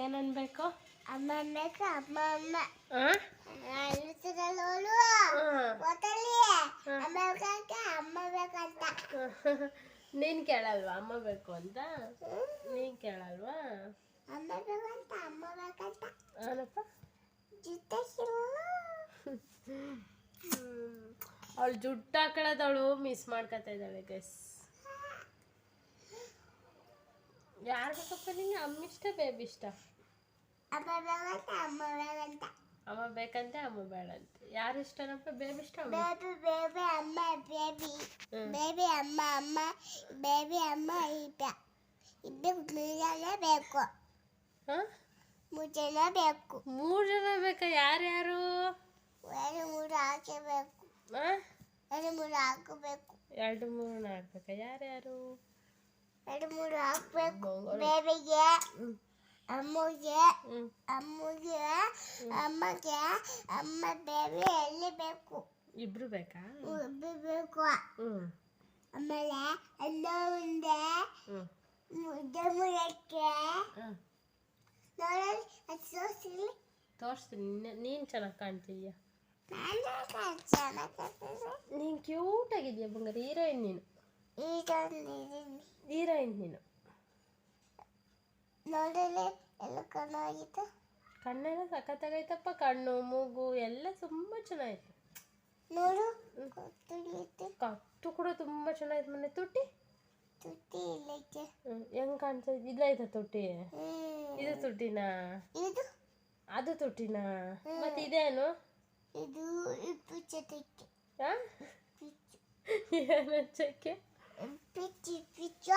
ಏನನ್ಬೇಕು? ಅಮ್ಮ ಅನ್ಬೇಕು. ಅಮ್ಮ ಅಮ್ಮ ಅಮ್ಮ ಬೇಕಂತ. ನೀನ್ ಕೇಳಲ್ವಾ ಅಮ್ಮ ಬೇಕು ಅಂತ? ನೀನ್ ಕೇಳಲ್ವಾ? ಅಮ್ಮ ಬೇಕಂತ ಅಮ್ಮ ಬೇಕಂತ. ಏನಪ್ಪ? ಜುಟ್ಟ ಅವಳು ಜುಟ್ಟು ಹಾಕೊಳ್ಳೋದವಳು ಮಿಸ್ ಮಾಡ್ಕೊತಾ ಇದ್ದಾಳೆ ಗೈಸ್. ಯಾರು ಬೇಕಪ್ಪ ನಿಂಗೆ? ಅಮ್ಮ ಇಷ್ಟ ಬೇಬಿ ಇಷ್ಟ? ಅಮ್ಮ ಬೇಕಂತ ಅಮ್ಮ ಬೇಕಂತ. ಅಮ್ಮ ಬೇಕಂತೆ ಅಮ್ಮ ಬೇಡಂತೆ. ಯಾರು ಇಷ್ಟನಪ್ಪ? ಬೇಬಿ ಇಷ್ಟ? ಬೇಬಿ ಬೇಬಿ ಅಮ್ಮ ಬೇಬಿ ಬೇಬಿ ಅಮ್ಮ ಅಮ್ಮ ಬೇಬಿ ಅಮ್ಮ ಇಬ್ಬರು ಬೇಕು. ಹಾಂ 3 ಜನ ಬೇಕು. 3 ಜನ ಬೇಕಾ? ಯಾರ್ಯಾರು? 2 ಹಾಕಬೇಕು. ಹಾಂ 2 ಹಾಕಬೇಕು. 2 3 ಹಾಕ್ಬೇಕಾ? ಯಾರ್ಯಾರು? 2 ಹಾಕಬೇಕು. ಬೇಬಿಗೆ, ಅಮ್ಮಗೆ, ಅಮ್ಮಗೆ, ಅಮ್ಮಗೆ, ಅಮ್ಮ ಬೇಬಿ ಎಲ್ಲಿ ಬೇಕು? ಇಬ್ರು ಬೇಕಾ? ಇಬ್ಬರು ಬೇಕು. ಆಮೇಲೆ ಅನ್ನ ಉಂಡೆ ಮುದ್ದೆ ಮುಳಕ್ಕೆ ನೋಡಲಿ ಅದು ತೋರಿಸ್ತೀನಿ. ನೀನು ಚೆನ್ನಾಗಿ ಕಾಣ್ತಿದ್ಯಾ? ನಾನು ಚೆನ್ನಾಗಿ ನೀನು ಕ್ಯೂಟ್ ಆಗಿದ್ಯಾ ಬಂಗಾರ. ಹೀರೋಯಿನ್ ನೀನು. ಹೀರೋಯಿನ್ ನೀನು. ನೋಡಲಿ ಎಲ್ಲ ಕಣ್ಣಾಗಿತ್ತು. ಕಣ್ಣೆಲ್ಲ ಸಖತ್ತಾಗೈತಪ್ಪ. ಕಣ್ಣು ಮೂಗು ಎಲ್ಲ ತುಂಬ ಚೆನ್ನಾಗಿತ್ತು. ನೋಡು ಕತ್ತು ಕೂಡ ತುಂಬ ಚೆನ್ನಾಗಿತ್ತು. ಮೊನ್ನೆ ತುಟಿ ಇಲ್ಲೈತೆ. ಹೆಂಗ್ ಕಾಣ್ತಾ ಇಲ್ಲ ಆಯ್ತಾ ತುಟಿ? ಇದು ತುಟಿನಾ? ಇದು ಅದು ತುಟಿನಾ? ಮತ್ತೆ ಇದೇನು? ಇದು ಪಿಚ್ಚಕ್ಕೆ. ಏನಕ್ಕೆ? ಪಿಚ್ಚ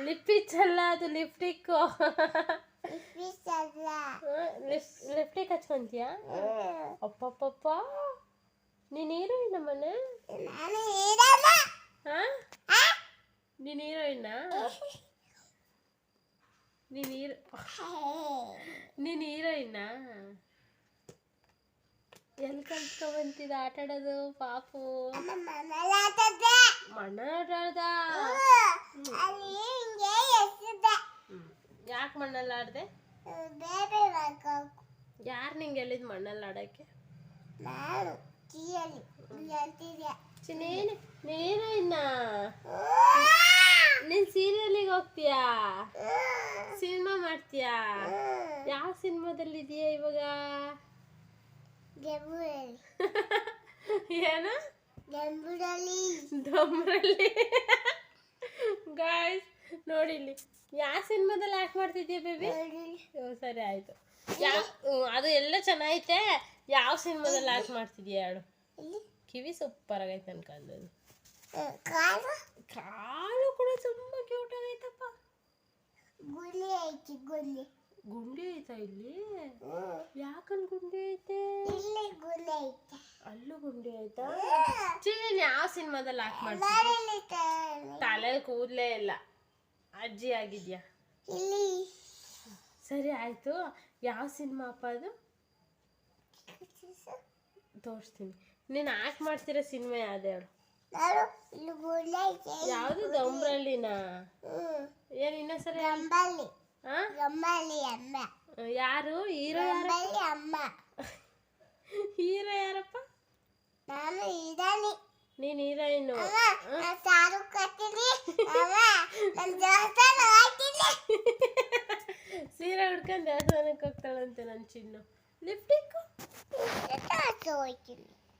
ಲಿಪ್ಪಿಚ್ ಅಲ್ಲ, ಅದು ಲಿಪ್ಟಿಕ್. ಅಲ್ಲ ಲಿಪ್ಟಿಕ್ ಹಚ್ಕೊಂತೀಯಾ? ಅಪ್ಪಪ್ಪಪ್ಪ, ನೀನು ಹೀರೋಯಿನ್ ಮನೆ? ನಾನು ಹೀರೋಯಿನ್. ಹಾಂ ನೀನು ಹೀರೋಯಿನ್ನ? ನೀನು ಹೀರೋಯಿನ್ನ? ಎಲ್ಲಿ ಕಲ್ತ್ಕೊಂಬಂತಿದ ಆಟ ಆಡೋದು ಪಾಪು? ಮಣ್ಣ ಆಟ ಆಡ್ದ? ಯಾಕೆ ಮಣ್ಣಲ್ಲಿ ಆಡ್ದೆ? ಯಾರು ನಿಂಗೆ ಹೇಳಿದ್ ಮಣ್ಣಲ್ಲಿ ಆಡೋಕ್ಕೆ? ನೀನು ಇನ್ನ ನೀನು ಸೀರಿಯಲಿಗೆ ಹೋಗ್ತೀಯಾ? ಸಿನಿಮಾ ಮಾಡ್ತೀಯಾ? ಯಾವ ಸಿನಿಮಾದಲ್ಲಿ ಇದೆಯಾ ಇವಾಗ? ಏನು? ದೊಂಬರಲ್ಲಿ. ಗಾಯ್ಸ್ ನೋಡಿಲ್ಲಿ, ಯಾವ ಸಿನಿಮಾದಲ್ಲಿ ಆ್ಯಕ್ಟ್ ಮಾಡ್ತಿದ್ಯಾ ಬೇಬಿ? ಸರಿ ಆಯಿತು. ಅದು ಎಲ್ಲ ಚೆನ್ನಾಗೈತೆ. ಯಾವ ಸಿನಿಮಾದಲ್ಲಿ ಆ್ಯಕ್ಟ್ ಮಾಡ್ತಿದ್ಯಾ ಹೇಳು? ಕಿವಿ ಸೂಪರ್ ಆಗೈತೆ ಅನ್ಕೊಂಡದು. ಕಾಲು ಕೂಡ ತುಂಬ ಕ್ಯೂಟ್ ಆಗೈತಪ್ಪ. ಗುಂಡಿ ಐತಾ ಇಲ್ಲಿ? ಯಾಕಲ್ಲಿ ಗುಂಡಿ ಐತೆ? ಅಲ್ಲೂ ಗುಂಡಿ ಆಯ್ತಾ? ನೀನು ಯಾವ ಸಿನಿಮಾದಲ್ಲಿ ಆಕ್ಟ್ ಮಾಡ್ತಿದ್ಯಾ? ತಲೆಯಲ್ಲಿ ಕೂದಲೇ ಇಲ್ಲ, ಅಜ್ಜಿ ಆಗಿದ್ಯಾ? ಸರಿ ಆಯ್ತು. ಯಾವ ಸಿನಿಮಾ ಅಪ್ಪ ಅದು? ತೋರಿಸ್ತೀನಿ. ನೀನು ಆಕ್ಟ್ ಮಾಡ್ತಿರೋ ಸಿನಿಮಾ ಯಾವ್ದು ಹೇಳು? ಯಾವುದು? ದೊಂಬ್ರಳ್ಳಿನಾ? ಏನು ಇನ್ನೊಂದ್ಸರಿ? ಯಾರು ಹೀರೋ? ಹೀರೋ ಯಾರಪ್ಪ? ನೀನು ಹೀರೋಯಿನ್ನು. ಸೀರೆ ಉಡ್ಕೊಂಡು ದೇವಸ್ಥಾನಕ್ಕೆ ಹೋಗ್ತಾಳಂತೆ ನನ್ನ ಚಿನ್ನು. ಲಿಪ್ಟಿಕ್,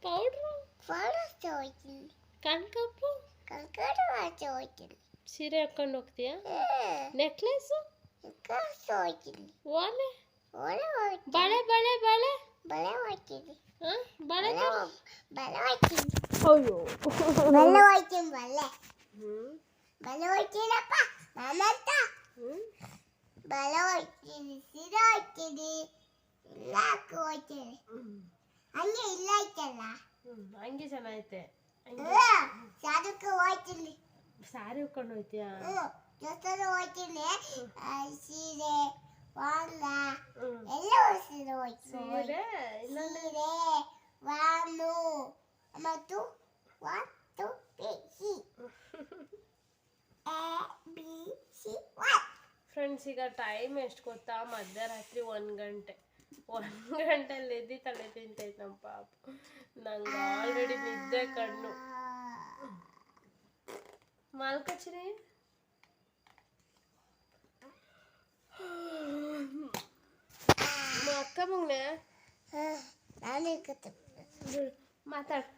ಪೌಡ್ರು, ಕಣ್ಕಪ್ಪು, ಸೀರೆ ಹಾಕೊಂಡು ಹೋಗ್ತೀಯಾ? ನೆಕ್ಲೆಸ್ಸು, ಓಲೆ, ಬಳೆ ಬಳೆ ಬಳೆ ಬಳೆ ಅಯ್ಯೋ ಬಲೆ ಹೋಯ್ತೀನಪ್ಪ ನಾನಂತ. ಬಲೆ ಹೋಯ್ತೀನಿ, ಸೀರೆ ಹೋಯ್ತೀನಿ, ಎಲ್ಲ ಹಾಕಿ ಹೋಯ್ತೀನಿ. ಹಂಗೆ ಇಲ್ಲ ಐತಲ್ಲ, ಹಂಗೆ ಚೆನ್ನಾಗೈತೆ. ಸಾರಕ್ಕೆ ಹೋಯ್ತೀನಿ. ಸಾರಿ ಉಟ್ಕೊಂಡು ಹೋಯ್ತೀಯಾ? ಜೊತೆ ಹೋಯ್ತೀನಿ. ಸೀರೆ ವಾಂಗ ಎಲ್ಲ ಸೀರೆ ಹೋಯ್ತೀನಿ. ಸೀರೆ ವಾನು ಮತ್ತು ಒಂದು C A B C 1 friends ಈಗ ಟೈಮ್ ಎಷ್ಟು ಗೊತ್ತಾ? ಮಧ್ಯರಾತ್ರಿ 1 ಗಂಟೆ. 1 ಗಂಟೆಯಲ್ಲಿ ಎದ್ದು ತಲೆ ತಿಂತೈತೆ ನಮ್ಮ ಪಾಪ. ನಂಗೆ ಆಲ್ರೆಡಿ ನಿದ್ದೆ ಕಣ್ಣು. ಮಾಲ್ಕಚ್ರಿ ಅಕ್ಕ ಮಗನೆ ನಾನು ಮಾತಾಡು.